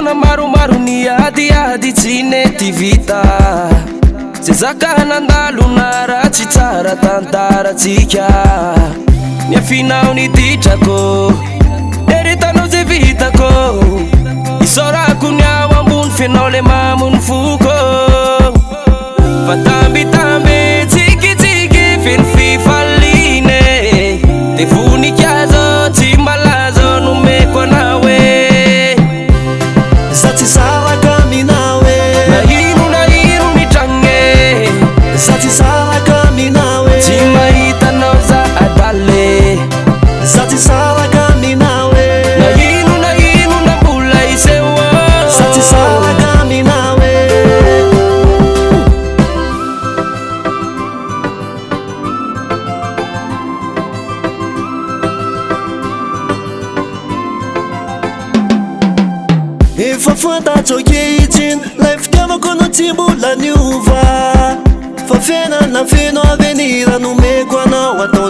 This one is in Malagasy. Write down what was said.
fotoana maromaro niadiady tsy nety vita ze zakanandalo na raha tsy tsara tantaratsika niafinao niditrako eritanao ze vitako isorako ny ao ambony fianao le mamony foko fa tambitambe tsikitsiky feno fifaline de voninkazo tsy malaza nomeko anao e za tsy saraka aminao e na ino nitragny za tsy saraka aminao e tsy mahitanao za adale za tsy saraka aminao e na ino na mbola iseho za tsy saraka aminao e efa fantatro ankehitriny lay fitiavako no tsy mbola niova fa fiainana feno avenira nomeko anao atao